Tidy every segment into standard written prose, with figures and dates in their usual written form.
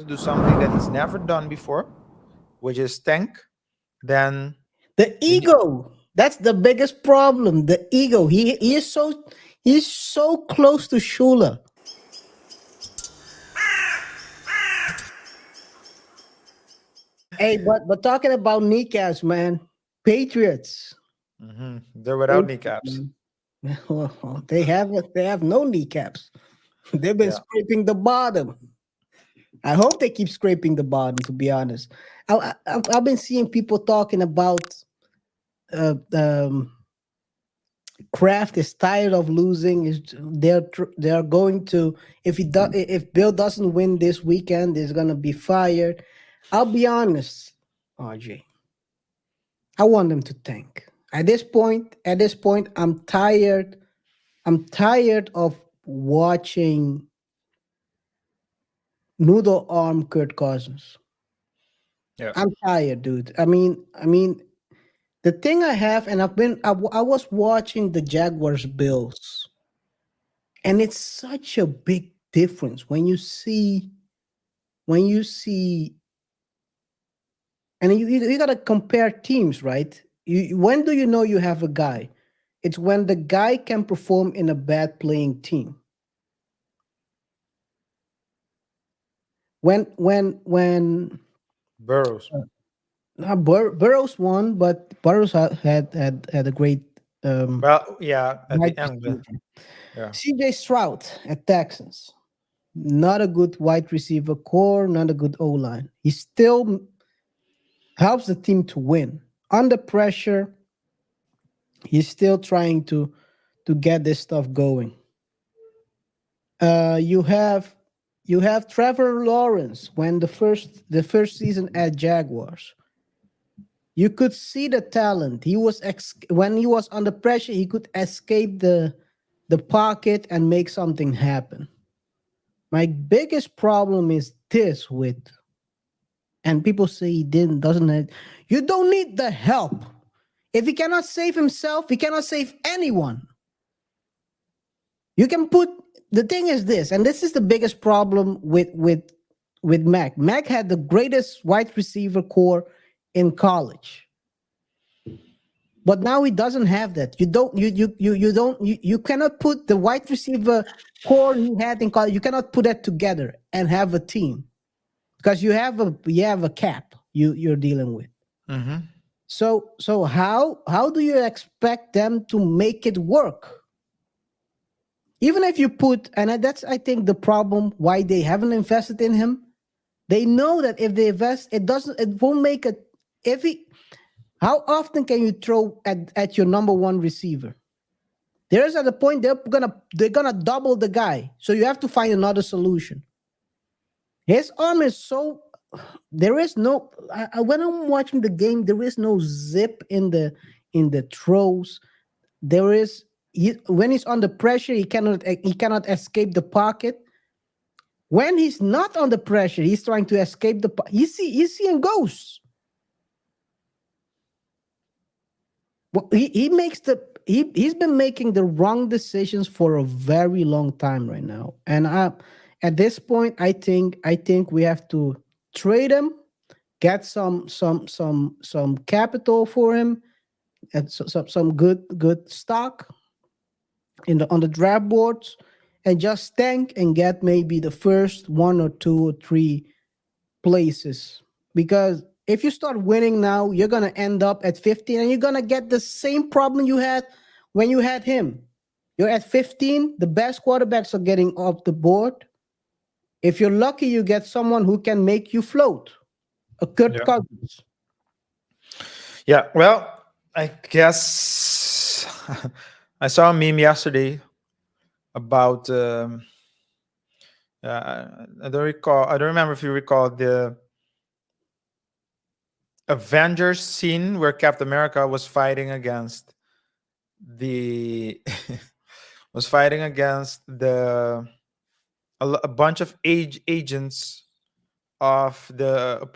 do something that he's never done before, which is tank, then The you need, ego. That's the biggest problem. The ego. He's so close to Shula. Hey, but talking about kneecaps, man. Patriots. they're without Patriots, kneecaps. man. Well, they have no kneecaps. They've been Yeah. scraping the bottom. I hope they keep scraping the bottom. To be honest, I've been seeing people talking about uh, um, Kraft is tired of losing. Is they're going to, if Bill doesn't win this weekend, he's gonna be fired. I'll be honest, RJ. I want them to tank. At this point, I'm tired. I'm tired of watching noodle arm Kurt Cousins. Yeah. I'm tired, dude. I mean, the thing I have, and I was watching the Jaguars Bills, and it's such a big difference when you see, and you gotta compare teams, right? When do you know you have a guy? It's when the guy can perform in a bad playing team. When Burrows. Burrows won, but Burrows had a great Well, yeah, at wide the end. receiver. Yeah. CJ Stroud at Texans, not a good wide receiver core, not a good O line. He still helps the team to win under pressure. He's still trying to get this stuff going. You have Trevor Lawrence when the first season at Jaguars. You could see the talent. When he was under pressure, he could escape the pocket and make something happen. My biggest problem is this with, and people say he doesn't have, you don't need the help. If he cannot save himself, he cannot save anyone. You can put the thing is this, and this is the biggest problem with Mac. Mac had the greatest wide receiver core in college. But now he doesn't have that. You cannot put the wide receiver core he had in college. You cannot put that together and have a team because you have a cap you're dealing with. Mm-hmm. So how do you expect them to make it work? Even if you put, and that's I think the problem why they haven't invested in him. They know that if they invest, it won't make it. If he, how often can you throw at your number one receiver? There's at the point they're gonna double the guy, so you have to find another solution. His arm is so there is no when I'm watching the game, there is no zip in the throws. When he's under pressure, he cannot escape the pocket. When he's not under pressure, he's trying to escape he's seeing ghosts. Well, he makes he's been making the wrong decisions for a very long time right now. And at this point, I think we have to trade him, get some capital for him, and some good stock on the draft boards, and just tank and get maybe the first one or two or three places. Because if you start winning now, you're gonna end up at 15, and you're gonna get the same problem you had when you had him. You're at 15, the best quarterbacks are getting off the board. If you're lucky, you get someone who can make you float. A Kurt Yeah. Cousins. Yeah. Well, I guess I saw a meme yesterday about. I don't recall. I don't remember if you recall the Avengers scene where Captain America was fighting against the was fighting against a bunch of agents of the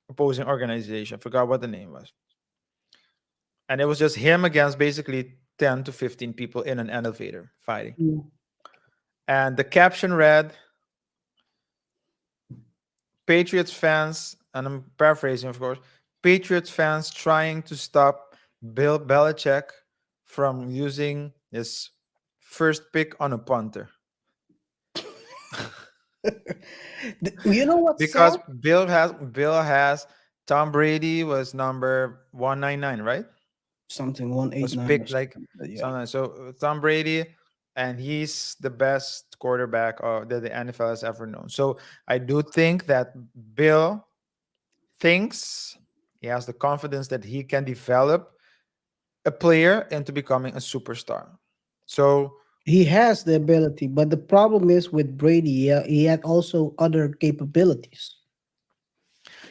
opposing organization. I forgot what the name was, and it was just him against basically 10 to 15 people in an elevator fighting. Mm. And the caption read, Patriots fans, and I'm paraphrasing, of course, Patriots fans trying to stop Bill Belichick from using his first pick on a punter. You know what's sad? Because Bill has Tom Brady was number 199, right? Something 189 or Was picked like something. But yeah. something. So Tom Brady, and he's the best quarterback that the NFL has ever known. So I do think that Bill thinks he has the confidence that he can develop a player into becoming a superstar. So He has the ability, but the problem is with Brady, yeah, he had also other capabilities.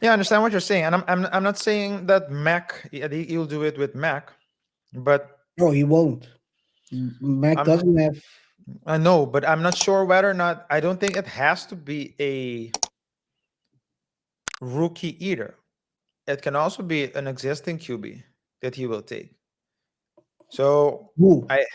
yeah, I understand what you're saying, and I'm not saying that Mac he'll do it with Mac, but No, he won't. Mac I'm doesn't have. I know, but I'm not sure whether or not. I don't think it has to be a rookie either. It can also be an existing QB that he will take. So Who? I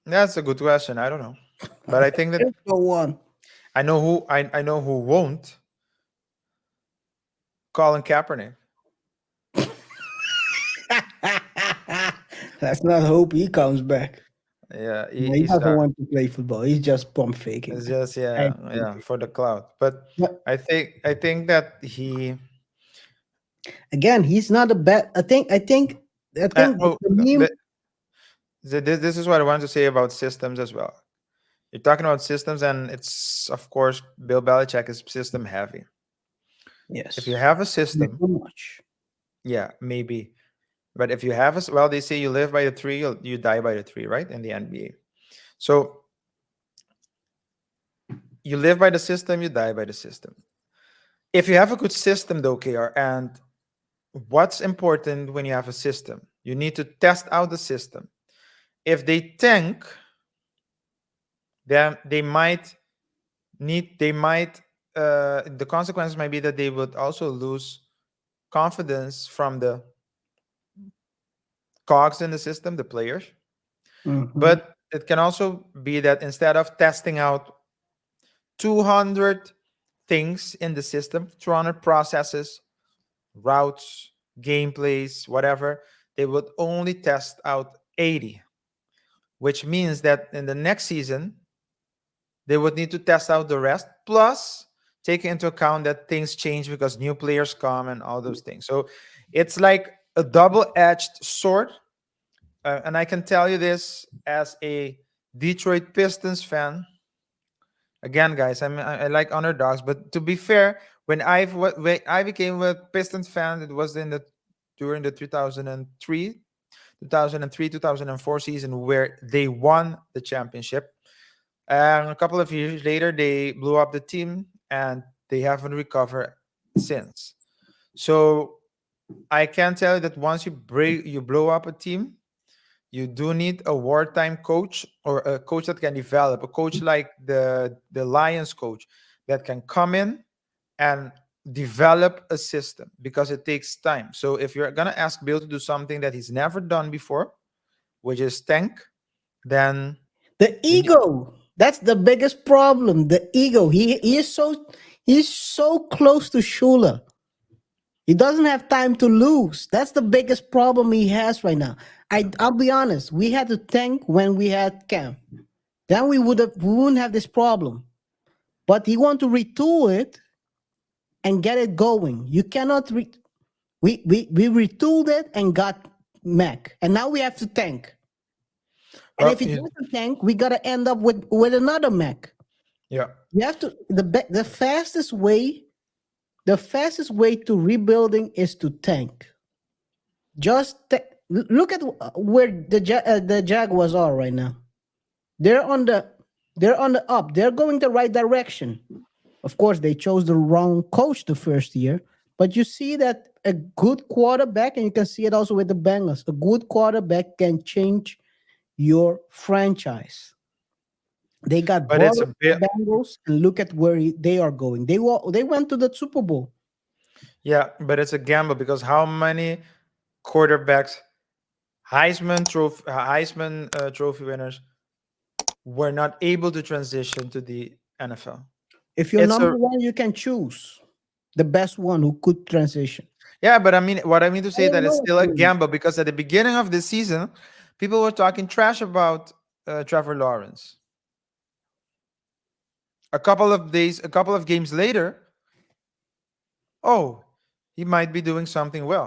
that's a good question. I don't know, but I think that There's no one. I know who won't. Colin Kaepernick. Let's not hope he comes back. Yeah, No, he he doesn't start. want to play football. He's just pump faking, It's man. just I yeah for the cloud. But But I think that he again, he's not a bad. I think oh the meme. this is what I want to say about systems as well. You're talking about systems, and it's of course Bill Belichick is system heavy. If you Yes, have a not system, too much. yeah, maybe. But if you have well, they say you live by the three, you die by the three, right? In the NBA. So you live by the system, you die by the system. If you have a good system, though, KR, and what's important when you have a system, you need to test out the system. If they tank, then they might, the consequence might be that they would also lose confidence from the cogs in the system, the players. Mhm. But it can also be that instead of testing out 200 things in the system, 200 processes, routes, gameplays, whatever, they would only test out 80, which means that in the next season, they would need to test out the rest, plus taking into account that things change because new players come and all those things. So it's like a double edged sword. And I can tell you this as a Detroit Pistons fan. Again, guys, I like underdogs, but to be fair, when I became a Pistons fan, it was in the during the 2003 2004 season where they won the championship. And a couple of years later, they blew up the team, and they haven't recovered since. So I can tell you that once you blow up a team, you do need a wartime coach, or a coach that can develop, a coach like the Lions coach that can come in and develop a system, because it takes time. So if you're gonna ask Bill to do something that he's never done before, which is tank, then The you need. ego. That's the biggest problem. The ego. He's so close to Shula. He doesn't have time to lose. That's the biggest problem he has right now. I'll be honest. We had to tank when we had Cam. Then we wouldn't have this problem. But he want to retool it and get it going. You cannot we retooled it and got Mac. And now we have to tank. And Well, if it doesn't tank, we gotta end up with another Mac. yeah, You have to the fastest way to rebuilding is to tank. Look at where the Jaguars are right now. They're on the they're on the up. They're going the right direction. Of course, they chose the wrong coach the first year, but you see that a good quarterback, and you can see it also with the Bengals. A good quarterback can change your franchise. They got but brought it's up a the bit. Bengals, and look at where they are going. They went to the Super Bowl. Yeah, but it's a gamble, because how many quarterbacks, Heisman trophy winners, were not able to transition to the NFL? If you're It's a number one, you can choose the best one who could transition. Yeah, but I mean, what I mean to I say that don't know it's what's still a going gamble because at the beginning of the season, people were talking trash about Trevor Lawrence. A couple of games later, oh, he might be doing something well.